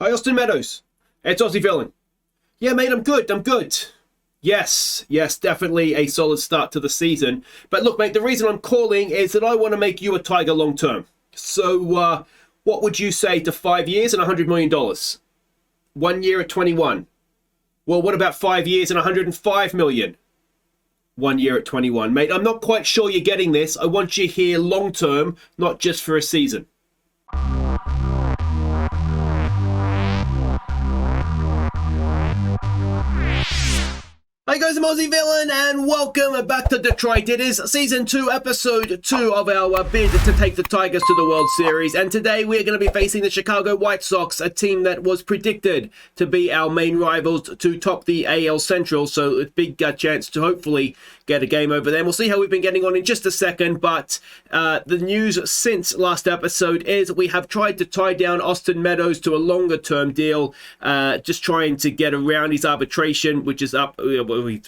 Hi, Austin Meadows. It's Aussie Villain. Yeah, mate, I'm good. I'm good. Yes, definitely a solid start to the season. But look, mate, the reason I'm calling is that I want to make you a Tiger long term. So, what would you say to 5 years and $100 million? 1 year at 21. Well, what about 5 years and 105 million? 1 year at 21. Mate, I'm not quite sure you're getting this. I want you here long term, not just for a season. Hi guys, I'm Aussie Villain and welcome back to Detroit. It is Season 2, Episode 2 of our bid to take the Tigers to the World Series. And today we're going to be facing the Chicago White Sox, a team that was predicted to be our main rivals to top the AL Central. So a big chance to hopefully get a game over them. We'll see how we've been getting on in just a second. But the news since last episode is we have tried to tie down Austin Meadows to a longer term deal, just trying to get around his arbitration, which is up.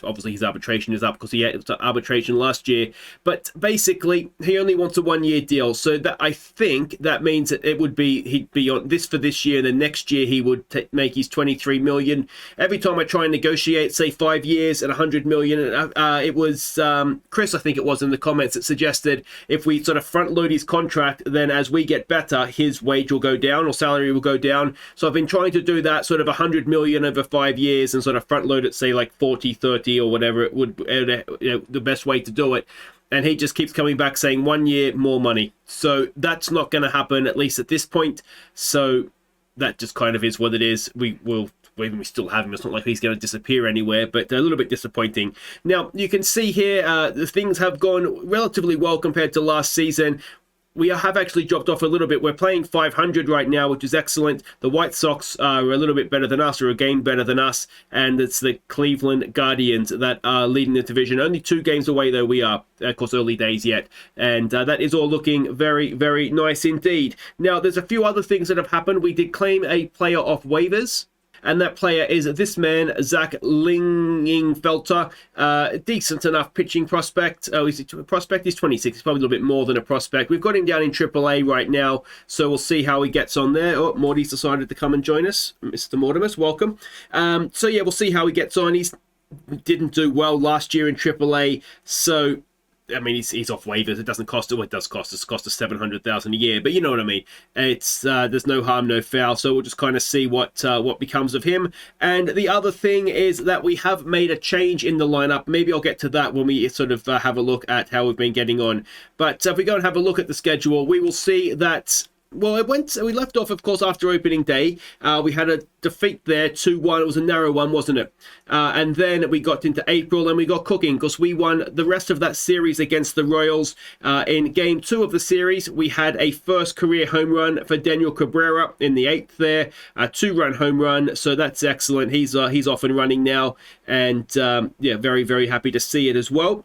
Obviously his arbitration is up because he had arbitration last year, but basically he only wants a 1 year deal. So that I think that means that he'd be on this for this year, and then next year he would make his 23 million. Every time I try and negotiate, say 5 years and 100 million, it was Chris, I think it was, in the comments that suggested if we sort of front load his contract, then as we get better, his wage will go down or salary will go down. So I've been trying to do that sort of 100 million over 5 years and sort of front load it, say like 40, 30 or whatever it would, the best way to do it. And he just keeps coming back saying 1 year, more money. So that's not going to happen, at least at this point. So that just kind of is what it is. We still have him. It's not like he's going to disappear anywhere, but a little bit disappointing. Now, you can see here, the things have gone relatively well compared to last season. We have actually dropped off a little bit. We're playing 500 right now, which is excellent. The White Sox are a little bit better than us, or a game better than us, and it's the Cleveland Guardians that are leading the division. Only 2 games away, though, we are. Of course, early days yet, and that is all looking very, very nice indeed. Now, there's a few other things that have happened. We did claim a player off waivers, and that player is this man, Zach Lingfelter. Decent enough pitching prospect. Oh, he's a prospect? He's 26. He's probably a little bit more than a prospect. We've got him down in AAA right now, so we'll see how he gets on there. Oh, Morty's decided to come and join us. Mr. Mortimus, welcome. So yeah, we'll see how he gets on. He didn't do well last year in AAA, so I mean, he's off waivers. It doesn't cost. Well, it does cost us. Cost us $700,000 a year. But you know what I mean. It's there's no harm, no foul. So we'll just kind of see what becomes of him. And the other thing is that we have made a change in the lineup. Maybe I'll get to that when we sort of have a look at how we've been getting on. But if we go and have a look at the schedule, we will see that. Well, we left off, of course, after opening day. We had a defeat there, 2-1. It was a narrow one, wasn't it? And then we got into April and we got cooking because we won the rest of that series against the Royals. In game 2 of the series, we had a first career home run for Daniel Cabrera in the 8th there, a 2-run home run. So that's excellent. He's off and running now, and yeah, very, very happy to see it as well.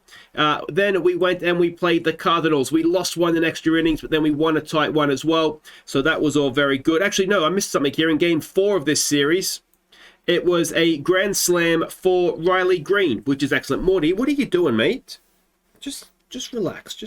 Then we went and we played the Cardinals. We lost one in extra innings, but then we won a tight one as well. So that was all very good. Actually, no, I missed something here. In game 4 of this series, it was a grand slam for Riley Green, which is excellent. Morty, what are you doing, mate? Just relax.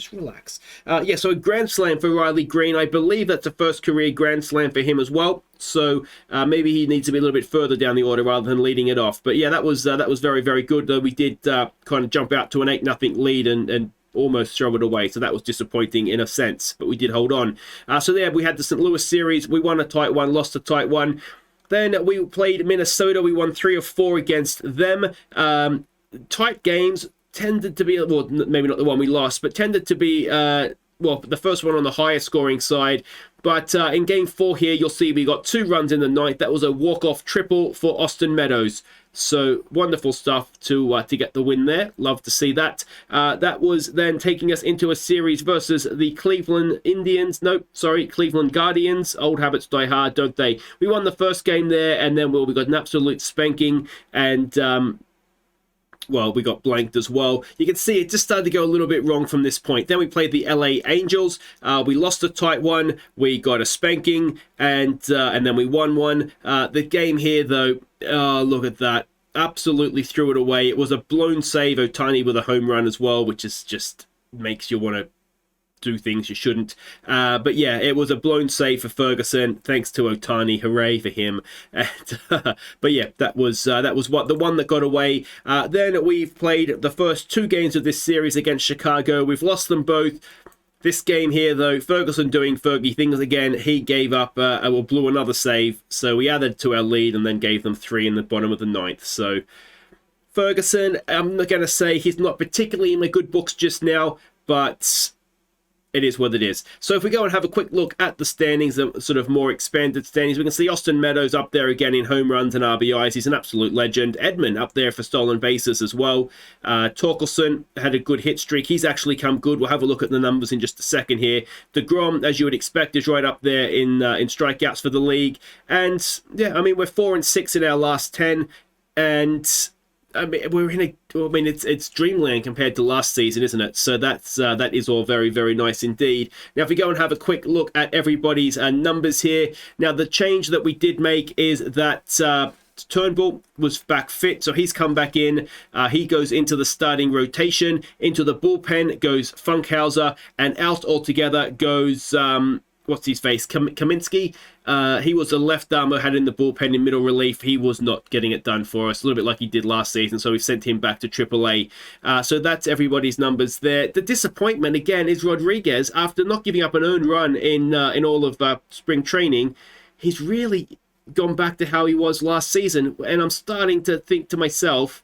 Yeah, so a grand slam for Riley Green. I believe that's the first career grand slam for him as well. So maybe he needs to be a little bit further down the order rather than leading it off. But yeah, that was very, very good. Though we did kind of jump out to an 8-0 lead and almost throw it away. So that was disappointing in a sense, but we did hold on. So there we had the St. Louis series. We won a tight one, lost a tight one. Then we played Minnesota. We won 3 of 4 against them. Tight games tended to be, well, maybe not the one we lost, but tended to be, well, the first one on the higher scoring side. But in game 4 here, you'll see we got 2 runs in the 9th. That was a walk-off triple for Austin Meadows. So wonderful stuff to get the win there. Love to see that. That was then taking us into a series versus the Cleveland Cleveland Guardians. Old habits die hard, don't they? We won the first game there, and then we got an absolute spanking, and well, we got blanked as well. You can see it just started to go a little bit wrong from this point. Then we played the LA Angels. We lost a tight one. We got a spanking, and then we won one. The game here, though, look at that. Absolutely threw it away. It was a blown save. Otani with a home run as well, which is just makes you want to do things you shouldn't. But yeah, it was a blown save for Ferguson, thanks to Ohtani. Hooray for him. And, but yeah, that was what the one that got away. Then we've played the first 2 games of this series against Chicago. We've lost them both. This game here, though, Ferguson doing Fergie things again. He gave up, blew another save. So we added to our lead and then gave them 3 in the bottom of the 9th. So Ferguson, I'm not going to say he's not particularly in my good books just now, but it is what it is. So if we go and have a quick look at the standings, the sort of more expanded standings, we can see Austin Meadows up there again in home runs and RBIs. He's an absolute legend. Edman up there for stolen bases as well. Torkelson had a good hit streak. He's actually come good. We'll have a look at the numbers in just a second here. DeGrom, as you would expect, is right up there in strikeouts for the league. And yeah, I mean, we're 4-6 in our last 10. And I mean, it's dreamland compared to last season, isn't it? So that is all very, very nice indeed. Now, if we go and have a quick look at everybody's numbers here. Now, the change that we did make is that Turnbull was back fit, so he's come back in. He goes into the starting rotation. Into the bullpen goes Funkhauser, and out altogether goes what's his face, Kaminsky. He was a left armer, had in the bullpen in middle relief. He was not getting it done for us, a little bit like he did last season, so we sent him back to AAA. So that's everybody's numbers there. The disappointment, again, is Rodriguez. After not giving up an earned run in all of spring training, he's really gone back to how he was last season, and I'm starting to think to myself,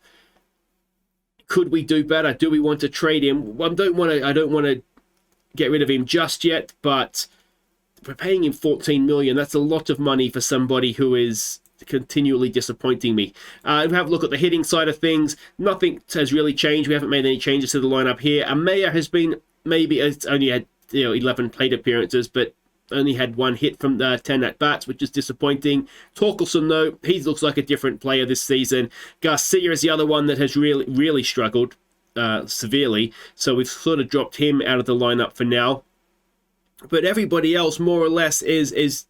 could we do better? Do we want to trade him? I don't want to get rid of him just yet, but we're paying him $14 million. That's a lot of money for somebody who is continually disappointing me. We have a look at the hitting side of things. Nothing has really changed. We haven't made any changes to the lineup here. Amaya has been it's only had 11 plate appearances, but only had 1 hit from 10 at bats, which is disappointing. Torkelson, though, he looks like a different player this season. Garcia is the other one that has really struggled severely, so we've sort of dropped him out of the lineup for now. But everybody else, more or less, is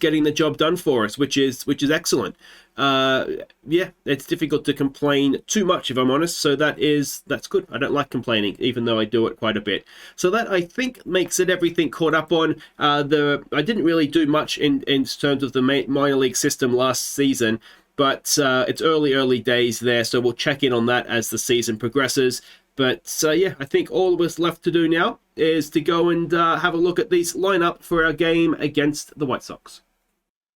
getting the job done for us, which is excellent. Yeah, it's difficult to complain too much, if I'm honest. So that's good. I don't like complaining, even though I do it quite a bit. So that, I think, makes it everything caught up on. I didn't really do much in terms of the minor league system last season, but it's early days there. So we'll check in on that as the season progresses. But yeah, I think all that's left to do now is to go and have a look at this lineup for our game against the White Sox.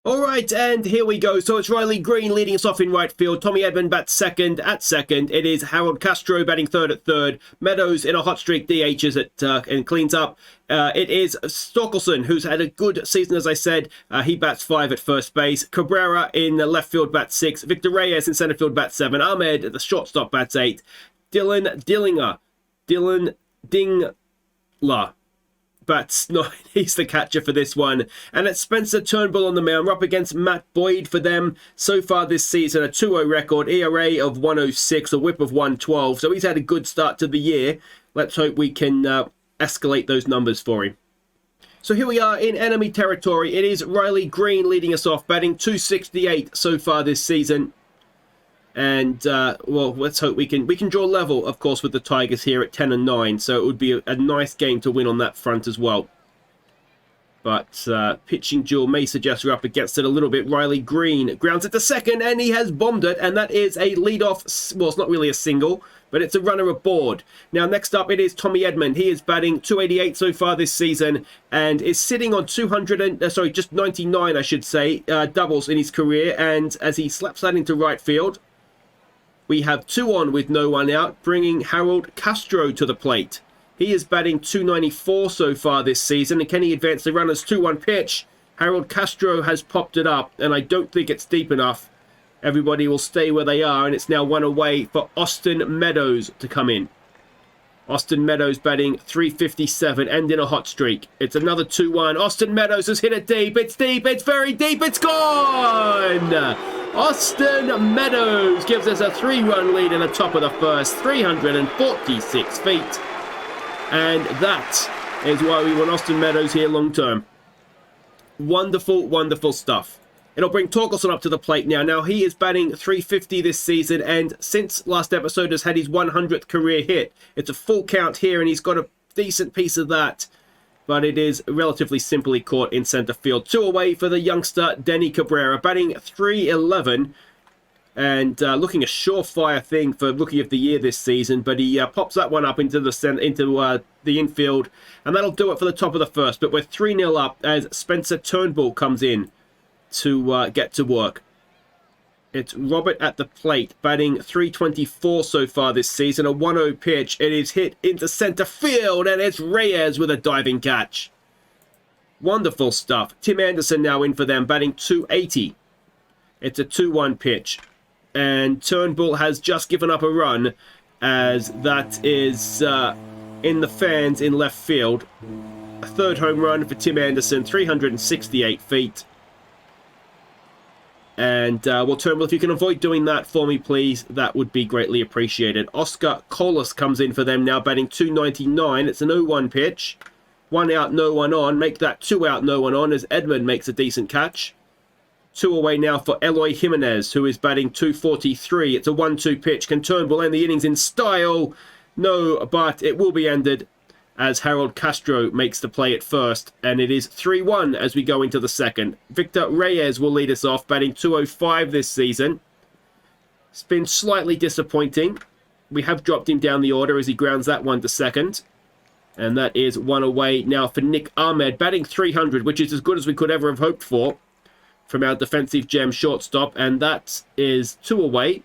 All right, and here we go. So it's Riley Green leading us off in right field. Tommy Edman bats second at second. It is Harold Castro batting third at third. Meadows in a hot streak DHs and cleans up. It is Torkelson, who's had a good season, as I said. He bats 5 at first base. Cabrera in the left field bats 6. Victor Reyes in center field bats 7. Ahmed at the shortstop bats 8. Dylan Dingler bats 9. He's the catcher for this one. And it's Spencer Turnbull on the mound. We're up against Matt Boyd for them. So far this season, a 2-0 record, ERA of 106, a whip of 112. So he's had a good start to the year. Let's hope we can escalate those numbers for him. So here we are in enemy territory. It is Riley Green leading us off, batting 268 so far this season. And, well, let's hope we can draw level, of course, with the Tigers here at 10-9. So it would be a nice game to win on that front as well. But pitching duel may suggest we're up against it a little bit. Riley Green grounds it to second, and he has bombed it. And that is a leadoff. Well, it's not really a single, but it's a runner aboard. Now, next up, it is Tommy Edman. He is batting 288 so far this season and is sitting on just 99, I should say, doubles in his career. And as he slaps that into right field, we have 2 on with no one out, bringing Harold Castro to the plate. He is batting 294 so far this season. And can he advance the runners 2-1 pitch? Harold Castro has popped it up, and I don't think it's deep enough. Everybody will stay where they are, and it's now 1 away for Austin Meadows to come in. Austin Meadows batting 357 and in a hot streak. It's another 2-1. Austin Meadows has hit it deep. It's deep. It's very deep. It's gone! Austin Meadows gives us a 3-run lead in the top of the first, 346 feet. And that is why we want Austin Meadows here long term. Wonderful, wonderful stuff. It'll bring Torkelson up to the plate now. Now, he is batting 350 this season, and since last episode has had his 100th career hit. It's a full count here, and he's got a decent piece of that but it is relatively simply caught in center field. 2 away for the youngster Denny Cabrera, batting .311. And looking a surefire thing for Rookie of the Year this season, but he pops that one up into the infield, and that'll do it for the top of the first. But we're 3-0 up as Spencer Turnbull comes in to get to work. It's Robert at the plate, batting .324 so far this season. A 1-0 pitch. It is hit into center field, and it's Reyes with a diving catch. Wonderful stuff. Tim Anderson now in for them, batting .280. It's a 2-1 pitch. And Turnbull has just given up a run, as that is in the fans in left field. A third home run for Tim Anderson, 368 feet. And, well, Turnbull, if you can avoid doing that for me, please, that would be greatly appreciated. Oscar Colas comes in for them now, batting .299. It's an 0-1 pitch. 1 out, no one on. Make that 2 out, no one on, as Edmund makes a decent catch. 2 away now for Eloy Jimenez, who is batting .243. It's a 1-2 pitch. Can Turnbull end the innings in style? No, but it will be ended as Harold Castro makes the play at first. And it is 3-1 as we go into the second. Victor Reyes will lead us off, batting .205 this season. It's been slightly disappointing. We have dropped him down the order as he grounds that one to second. And that is 1 away now for Nick Ahmed, batting .300, which is as good as we could ever have hoped for from our defensive gem shortstop, and that is 2 away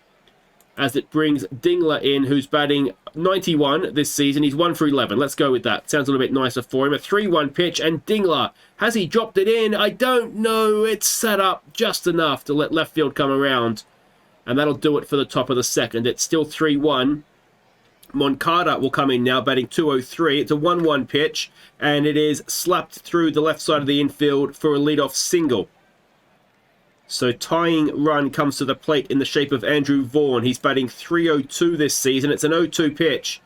as it brings Dingler in, who's batting .91 this season. He's 1 for 11. Let's go with that. Sounds a little bit nicer for him. A 3-1 pitch, and Dingler, has he dropped it in? I don't know. It's set up just enough to let left field come around, and that'll do it for the top of the second. It's still 3-1. Moncada will come in now, batting .203. It's a 1-1 pitch, and it is slapped through the left side of the infield for a leadoff single. So tying run comes to the plate in the shape of Andrew Vaughan. He's batting .302 this season. It's an 0-2 pitch.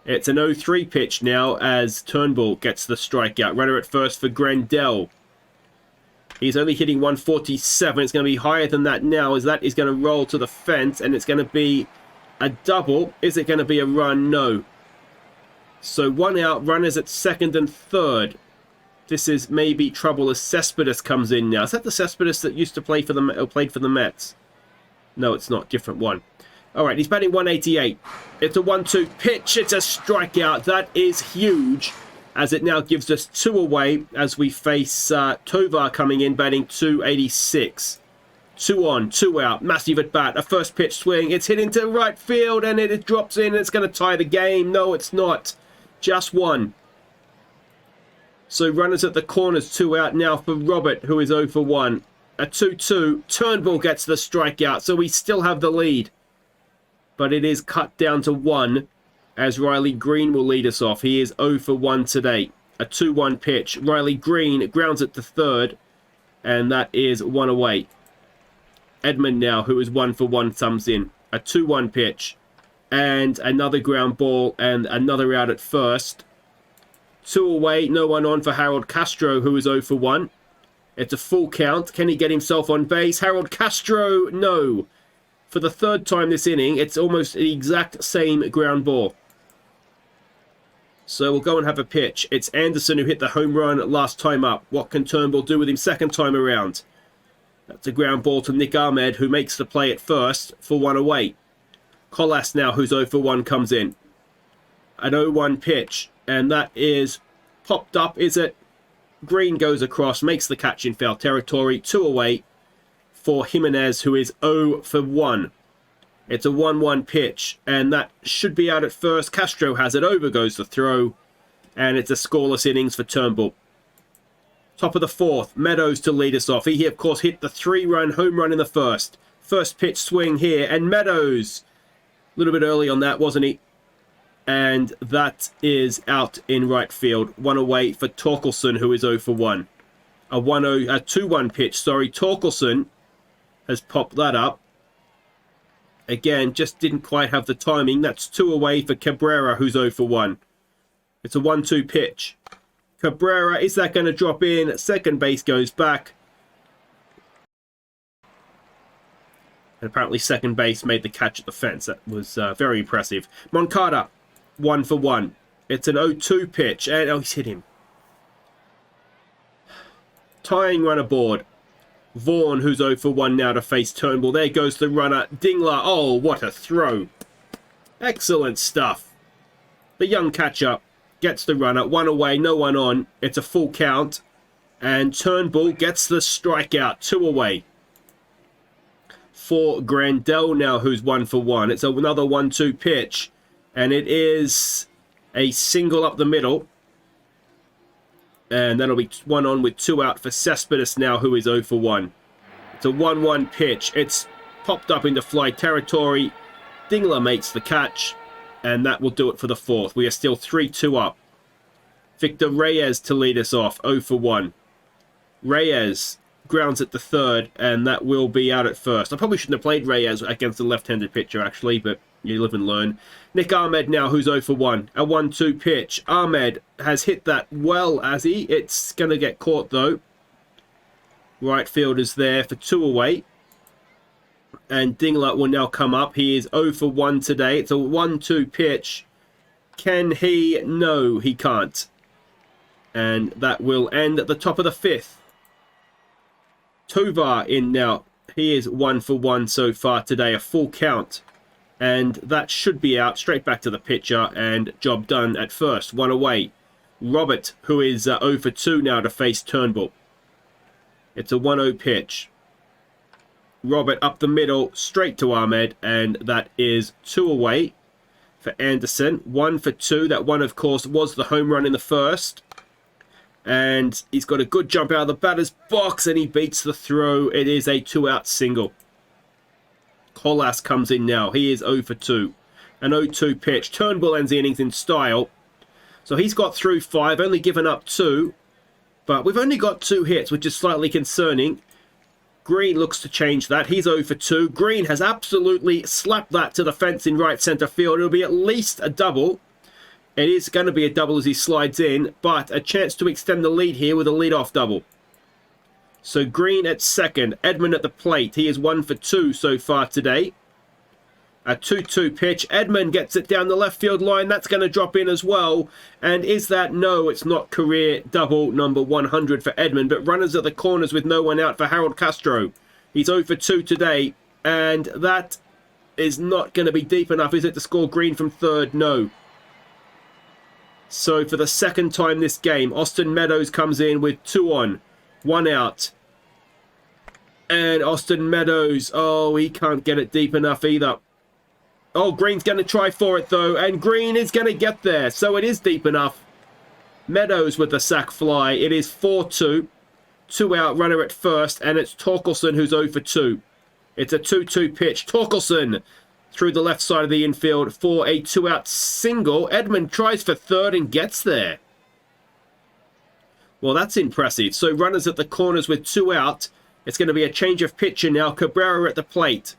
It's an 0-3 pitch now as Turnbull gets the strikeout. Runner at first for Grandel. He's only hitting .147. It's going to be higher than that now, as that is going to roll to the fence, and it's going to be a double. Is it going to be a run? No. So 1 out, runners at second and third. This is maybe trouble as Cespedes comes in now. Is that the Cespedes that used to play for the played for the Mets? No, it's not. Different one. All right, he's batting .188. It's a 1-2 pitch. It's a strikeout. That is huge, as it now gives us 2 away as we face Tovar coming in, batting .286. 2 on, 2 out. Massive at bat. A first pitch swing. It's hit into right field, and it drops in. And it's going to tie the game. No, it's not. Just 1. So runners at the corners, 2 out now for Robert, who is 0 for 1. A 2-2. Turnbull gets the strikeout, so we still have the lead. But it is cut down to 1 as Riley Green will lead us off. He is 0 for 1 today. A 2-1 pitch. Riley Green grounds it to third, and that is 1 away. Edmund now, who is 1 for 1, comes in. A 2-1 pitch. And another ground ball and another out at first. 2 away, no one on for Harold Castro, who is 0 for 1. It's a full count. Can he get himself on base? Harold Castro, no. For the third time this inning, it's almost the exact same ground ball. So we'll go and have a pitch. It's Anderson who hit the home run last time up. What can Turnbull do with him second time around? That's a ground ball to Nick Ahmed, who makes the play at first for 1 away. Colas now, who's 0 for 1, comes in. An 0-1 pitch. And that is popped up, is it? Green goes across, makes the catch in foul territory. 2 away for Jimenez, who is 0 for 1. It's a 1-1 pitch, and that should be out at first. Castro has it. Over goes the throw, and it's a scoreless innings for Turnbull. Top of the fourth, Meadows to lead us off. He, of course, hit the 3-run home run in the first. First pitch swing here, and Meadows, a little bit early on that, wasn't he? And that is out in right field. 1 away for Torkelson, who is 0 for 1. A 2-1 pitch, sorry. Torkelson has popped that up. Again, just didn't quite have the timing. That's 2 away for Cabrera, who's 0 for 1. It's a 1-2 pitch. Cabrera, is that going to drop in? Second base goes back. And apparently second base made the catch at the fence. That was very impressive. Moncada, 1 for 1. It's an 0-2 pitch. And, oh, he's hit him. tying run aboard. Vaughan, who's 0 for 1 now to face Turnbull. There goes the runner. Dingler. Oh, what a throw. Excellent stuff. The young catcher gets the runner. 1 away, no one on. It's a full count. And Turnbull gets the strikeout. 2 away. For Grandel now, who's 1 for 1. It's another 1-2 pitch. And it is a single up the middle. And that'll be 1 on with 2 out for Cespedes now, who is 0 for 1. It's a 1-1 pitch. It's popped up into fly territory. Dingler makes the catch. And that will do it for the 4th. We are still 3-2 up. Victor Reyes to lead us off, 0 for 1. Reyes grounds at the 3rd, and that will be out at first. I probably shouldn't have played Reyes against a left-handed pitcher, actually, but you live and learn. Nick Ahmed now, who's 0 for 1. A 1-2 pitch. Ahmed has hit that well, has he? It's going to get caught, though. Right field is there for 2 away. And Dingler will now come up. He is 0 for 1 today. It's a 1-2 pitch. Can he? No, he can't. And that will end at the top of the 5th. Tovar in now. He is 1 for 1 so far today. A full count. And that should be out. Straight back to the pitcher. And job done at first. 1 away. Robert, who is 0 for 2 now to face Turnbull. It's a 1-0 pitch. Robert up the middle. Straight to Ahmed. And that is 2 away for Anderson. 1 for 2. That one, of course, was the home run in the first. And he's got a good jump out of the batter's box, and he beats the throw. It is a 2-out single. Colas comes in now. He is 0 for 2. An 0-2 pitch. Turnbull ends the innings in style. So he's got through 5, only given up 2. But we've only got 2 hits, which is slightly concerning. Green looks to change that. He's 0 for 2. Green has absolutely slapped that to the fence in right centre field. It'll be at least a double. It is going to be a double as he slides in, but a chance to extend the lead here with a lead-off double. So Green at second, Edmund at the plate. He is 1 for 2 so far today. A 2-2 pitch. Edmund gets it down the left field line. That's going to drop in as well. And is that? No, it's not career double number 100 for Edmund, but runners at the corners with no one out for Harold Castro. He's 0 for 2 today, and that is not going to be deep enough, is it, to score Green from third? No. So for the second time this game, Austin Meadows comes in with 2 on, 1 out. And Austin Meadows, oh, he can't get it deep enough either. Oh, Green's going to try for it, though, and Green is going to get there. So it is deep enough. Meadows with the sac fly. It is 4-2. 2 out, runner at first, and it's Torkelson who's 0 for 2. It's a 2-2 pitch. Torkelson through the left side of the infield for a 2-out single. Edmund tries for third and gets there. Well, that's impressive. So runners at the corners with 2 out. It's going to be a change of pitcher now. Cabrera at the plate.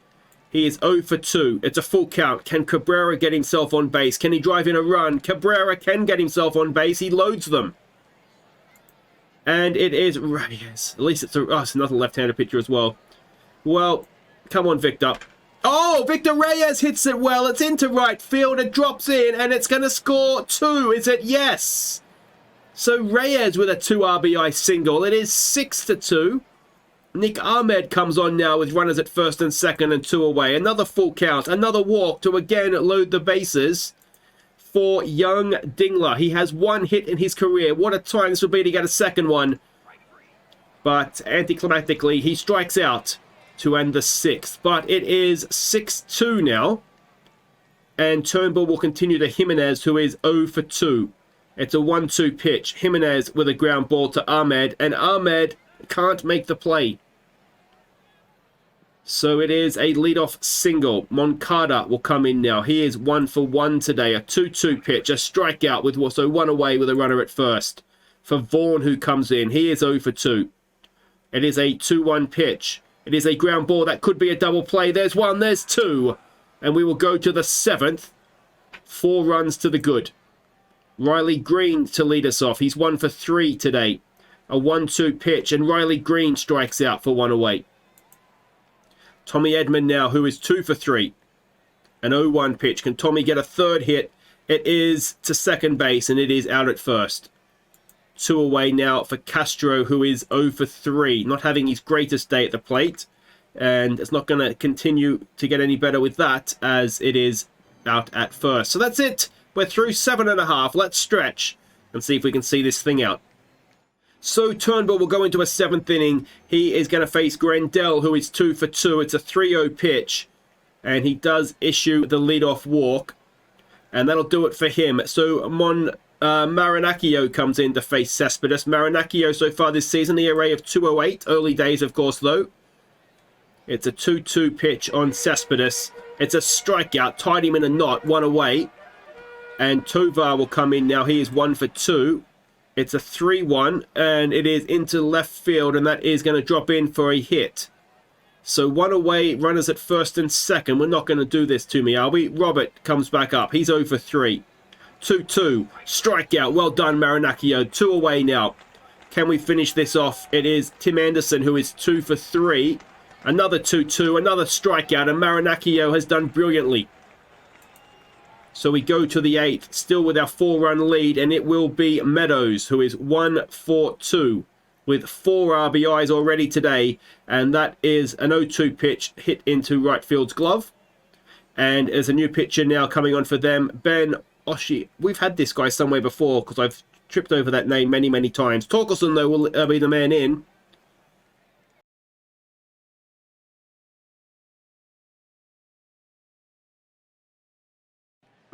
He is 0 for 2. It's a full count. Can Cabrera get himself on base? Can he drive in a run? Cabrera can get himself on base. He loads them. And it is Reyes. At least it's another left-handed pitcher as well. Well, come on, Victor. Oh, Victor Reyes hits it well. It's into right field. It drops in, and it's going to score 2. Is it? Yes. So Reyes with a 2 RBI single. It is 6-2. Nick Ahmed comes on now with runners at first and second and 2 away. Another full count. Another walk to again load the bases for young Dingler. He has 1 hit in his career. What a time this will be to get a second one. But anticlimactically, he strikes out to end the 6th. But it is 6-2 now. And Turnbull will continue to Jimenez, who is 0 for 2. It's a 1-2 pitch. Jimenez with a ground ball to Ahmed. And Ahmed can't make the play. So it is a leadoff single. Moncada will come in now. He is 1 for 1 today. A 2-2 pitch. A strikeout with also 1 away with a runner at first. For Vaughan, who comes in. He is 0 for 2. It is a 2-1 pitch. It is a ground ball. That could be a double play. There's 1. There's 2. And we will go to the 7th. 4 runs to the good. Riley Green to lead us off. He's 1 for 3 today. A 1-2 pitch. And Riley Green strikes out for 1 away. Tommy Edmund now, who is 2 for 3. An 0-1 pitch. Can Tommy get a third hit? It is to second base, and it is out at first. 2 away now for Castro, who is 0 for 3, not having his greatest day at the plate. And it's not going to continue to get any better with that, as it is out at first. So that's it. We're through 7.5. Let's stretch and see if we can see this thing out. So Turnbull will go into a 7th inning. He is going to face Grandel, who is 2 for 2. It's a 3-0 pitch, and he does issue the leadoff walk, and that'll do it for him. So Marinaccio comes in to face Cespedes. Marinaccio so far this season, the ERA of 208. Early days, of course, though. It's a 2-2 pitch on Cespedes. It's a strikeout, tied him in a knot, 1 away. And Tovar will come in now. He is 1 for 2. It's a 3-1, and it is into left field, and that is going to drop in for a hit. So 1 away, runners at first and second. We're not going to do this to me, are we? Robert comes back up. He's 0 for 3. 2-2. Strikeout. Well done, Marinaccio. 2 away now. Can we finish this off? It is Tim Anderson, who is 2 for 3. Another 2-2. Another strikeout, and Marinaccio has done brilliantly. So we go to the 8th, still with our 4-run lead, and it will be Meadows, who is 1 for 2, with 4 RBIs already today, and that is an 0-2 pitch hit into right field's glove. And there's a new pitcher now coming on for them, Ben Oshie. We've had this guy somewhere before, because I've tripped over that name many, many times. Torkelson, though, will be the man in.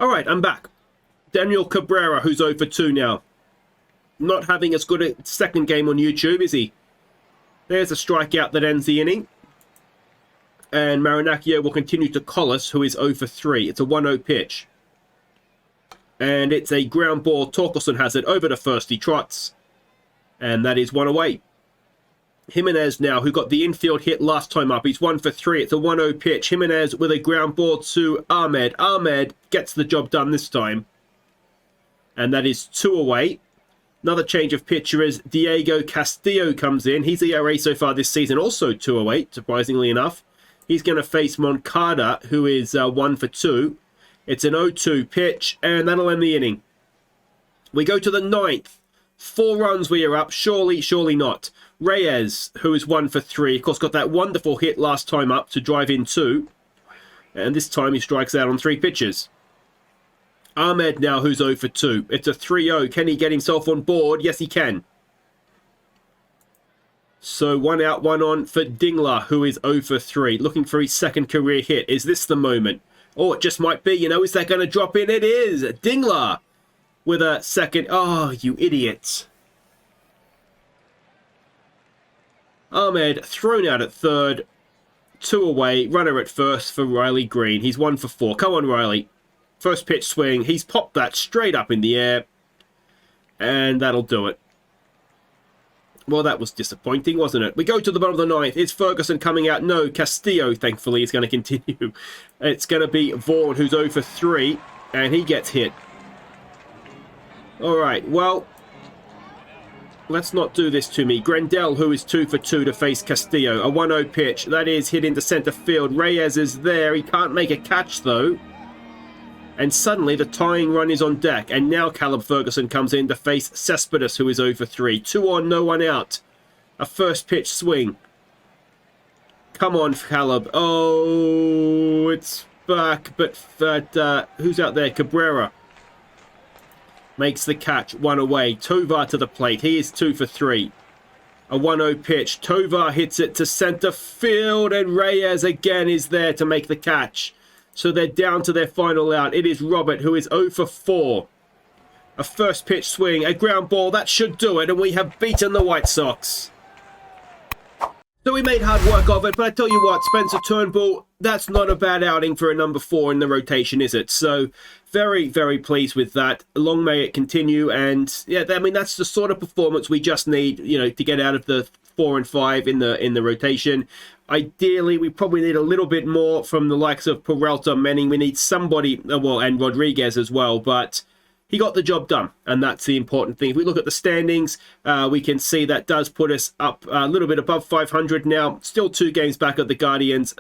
All right, I'm back. Daniel Cabrera, who's 0 for 2 now. Not having as good a second game on YouTube, is he? There's a strikeout that ends the inning. And Marinaccio will continue to Collis, who is 0 for 3. It's a 1-0 pitch. And it's a ground ball. Torkelson has it over to first. He trots. And that is 1 away. Jimenez now, who got the infield hit last time up. He's 1 for 3. It's a 1-0 pitch. Jimenez with a ground ball to Ahmed. Ahmed gets the job done this time. And that is 2 away. Another change of pitcher is Diego Castillo comes in. He's the ERA so far this season, also 208, surprisingly enough. He's going to face Moncada, who is 1 for 2. It's an 0-2 pitch, and that'll end the inning. We go to the 9th. 4 runs we are up. Surely, surely not. Reyes, who is 1 for 3, of course, got that wonderful hit last time up to drive in 2. And this time he strikes out on 3 pitches. Ahmed now, who's 0 for 2. It's a 3-0. Can he get himself on board? Yes, he can. So 1 out, 1 on for Dingler, who is 0 for 3. Looking for his second career hit. Is this the moment? Oh, it just might be. You know, is that going to drop in? It is. Dingler with a second. Oh, you idiots. Ahmed thrown out at third. 2 away. Runner at first for Riley Green. He's 1 for 4. Come on, Riley. First pitch swing. He's popped that straight up in the air. And that'll do it. Well, that was disappointing, wasn't it? We go to the bottom of the 9th. Is Ferguson coming out? No. Castillo, thankfully, is going to continue. It's going to be Vaughan, who's 0 for 3. And he gets hit. All right, well, let's not do this to me. Grandel, who is 2 for 2 to face Castillo. A 1-0 pitch. That is hit into center field. Reyes is there. He can't make a catch, though. And suddenly the tying run is on deck. And now Caleb Ferguson comes in to face Cespedes, who is 0 for 3. 2 on, no one out. A first pitch swing. Come on, Caleb. Oh, it's back. But who's out there? Cabrera makes the catch. 1 away. Tovar to the plate. He is 2 for 3. A 1-0 pitch. Tovar hits it to center field. And Reyes again is there to make the catch. So they're down to their final out. It is Robert, who is 0 for 4. A first pitch swing, a ground ball. That should do it, and we have beaten the White Sox. So we made hard work of it, but I tell you what, Spencer Turnbull, that's not a bad outing for a number 4 in the rotation, is it? So very, very pleased with that. Long may it continue, and yeah, I mean, that's the sort of performance we just need, you know, to get out of the 4 and 5 in the rotation. Ideally, we probably need a little bit more from the likes of Peralta, Manning. We need somebody, well, and Rodriguez as well, but he got the job done, and that's the important thing. If we look at the standings, we can see that does put us up a little bit above 500 now. Still 2 games back at the Guardians.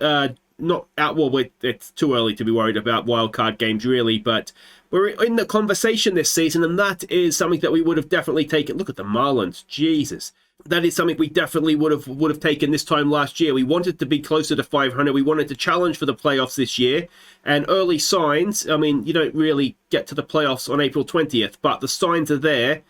not out. Well, it's too early to be worried about wildcard games, really, but we're in the conversation this season, and that is something that we would have definitely taken. Look at the Marlins, Jesus. That is something we definitely would have taken this time last year. We wanted to be closer to 500. We wanted to challenge for the playoffs this year. And early signs, I mean, you don't really get to the playoffs on April 20th, but the signs are there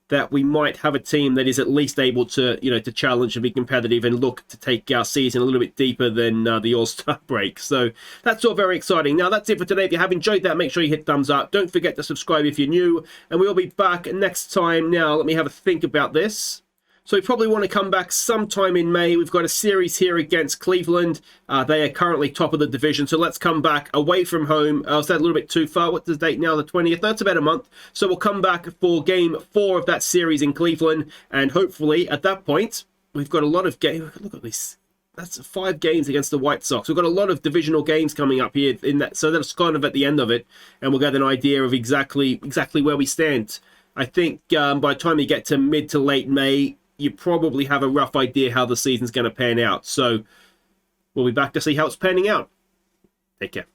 that we might have a team that is at least able to, to challenge and be competitive and look to take our season a little bit deeper than the All-Star break. So that's all very exciting. Now, that's it for today. If you have enjoyed that, make sure you hit thumbs up. Don't forget to subscribe if you're new, and we'll be back next time. Now, let me have a think about this. So we probably want to come back sometime in May. We've got a series here against Cleveland. They are currently top of the division. So let's come back away from home. Is that a little bit too far? What's the date now? The 20th? That's about a month. So we'll come back for game 4 of that series in Cleveland. And hopefully at that point, we've got a lot of games. Look at this. That's 5 games against the White Sox. We've got a lot of divisional games coming up here in that. So that's kind of at the end of it. And we'll get an idea of exactly where we stand. I think by the time you get to mid to late May, you probably have a rough idea how the season's going to pan out. So we'll be back to see how it's panning out. Take care.